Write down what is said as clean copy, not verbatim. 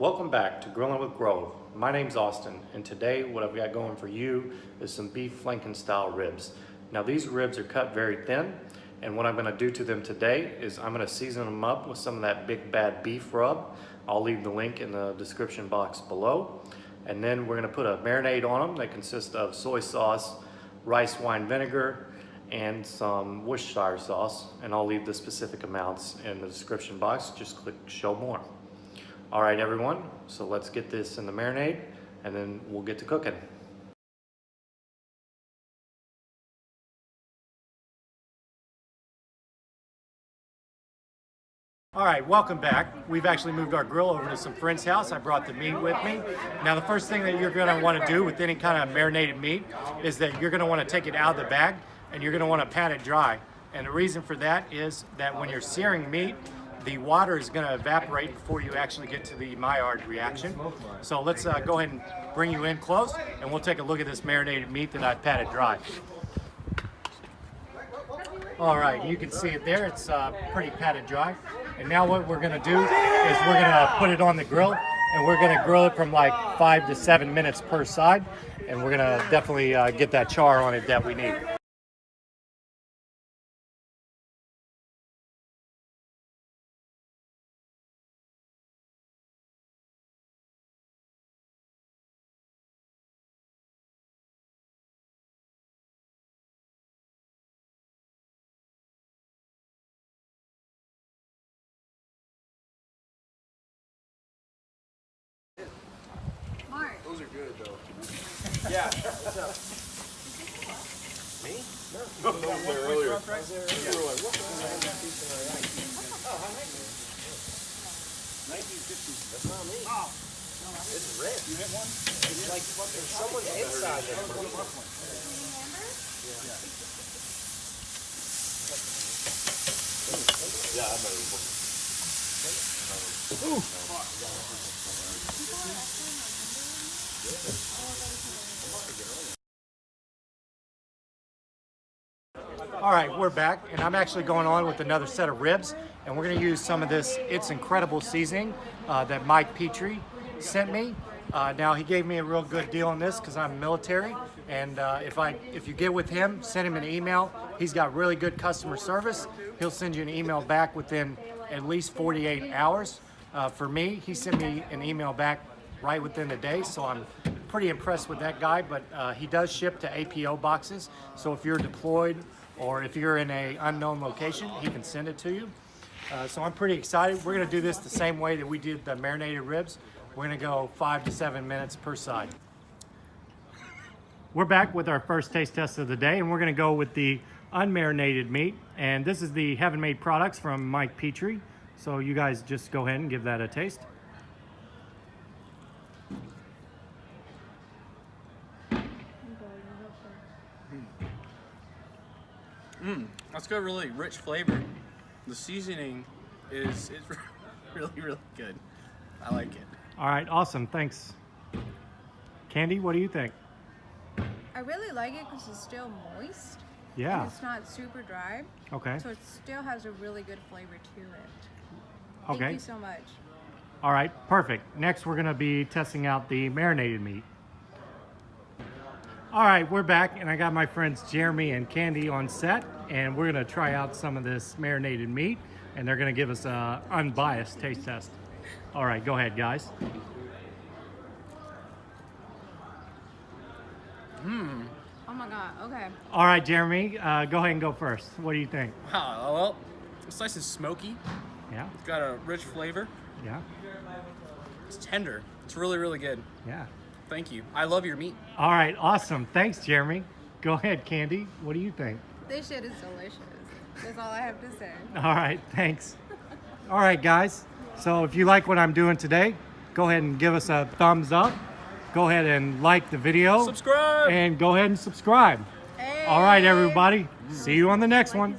Welcome back to Grilling with Grove. My name's Austin, and today what I've got going for you is some beef Flanken Style ribs. Now these ribs are cut very thin, and what I'm going to do to them today is I'm going to season them up with some of that big bad beef rub. I'll leave the link in the description box below. And then we're going to put a marinade on them that consists of soy sauce, rice wine vinegar, and some Worcestershire sauce. And I'll leave the specific amounts in the description box. Just click show more. All right, everyone, so let's get this in the marinade and then we'll get to cooking. All right, welcome back. We've actually moved our grill over to some friend's house. I brought the meat with me. Now, the first thing that you're gonna wanna do with any kind of marinated meat is that you're gonna wanna take it out of the bag and you're gonna wanna pat it dry. And the reason for that is that when you're searing meat, the water is going to evaporate before you actually get to the Maillard reaction. So let's go ahead and bring you in close and we'll take a look at this marinated meat that I patted dry. All right, you can see it there. It's pretty patted dry. And now what we're going to do is we're going to put it on the grill and we're going to grill it from like 5 to 7 minutes per side. And we're going to definitely get that char on it that we need. Mark. Those are good though. Yeah. What's up? Me? No. I was there earlier. I was there earlier. You were like, what the hell? Oh, how nice. 1950s. That's not me. Oh. It's red. You hit one? It's like there's someone's inside there. Yeah, I'm ready. Ooh. All right, we're back, and I'm actually going on with another set of ribs, and we're going to use some of this It's Incredible seasoning that Mike Petrie sent me. Now, he gave me a real good deal on this because I'm military, and if you get with him, send him an email. He's got really good customer service. He'll send you an email back within at least 48 hours. For me, he sent me an email back right within the day, so I'm pretty impressed with that guy, but he does ship to APO boxes, so if you're deployed or if you're in an unknown location, he can send it to you. So I'm pretty excited. We're gonna do this the same way that we did the marinated ribs. We're gonna go 5 to 7 minutes per side. We're back with our first taste test of the day, and we're gonna go with the unmarinated meat. And this is the Heaven Made Products from Mike Petrie. So you guys just go ahead and give that a taste. That's got a really rich flavor. The seasoning is really good. I like it. All right, awesome, thanks. Candy, what do you think? I really like it because it's still moist. Yeah. And it's not super dry. Okay. So it still has a really good flavor to it. Okay. Thank you so much. All right, perfect. Next, we're gonna be testing out the marinated meat. All right, we're back, and I got my friends Jeremy and Candy on set, and we're gonna try out some of this marinated meat, and they're gonna give us a unbiased taste test. All right, go ahead, guys. Oh my God, okay. All right, Jeremy, go ahead and go first. What do you think? Wow, well, it's nice and smoky. Yeah, It's got a rich flavor. yeah, It's tender. It's really good. yeah. Thank you. I love your meat. All right, awesome. Thanks, Jeremy. Go ahead, Candy. What do you think? This shit is delicious. That's all I have to say. All right, thanks. All right, guys. So if you like what I'm doing today, go ahead and give us a thumbs up. Go ahead and like the video. Subscribe! And go ahead and subscribe. Hey. All right, everybody. See you on the next one.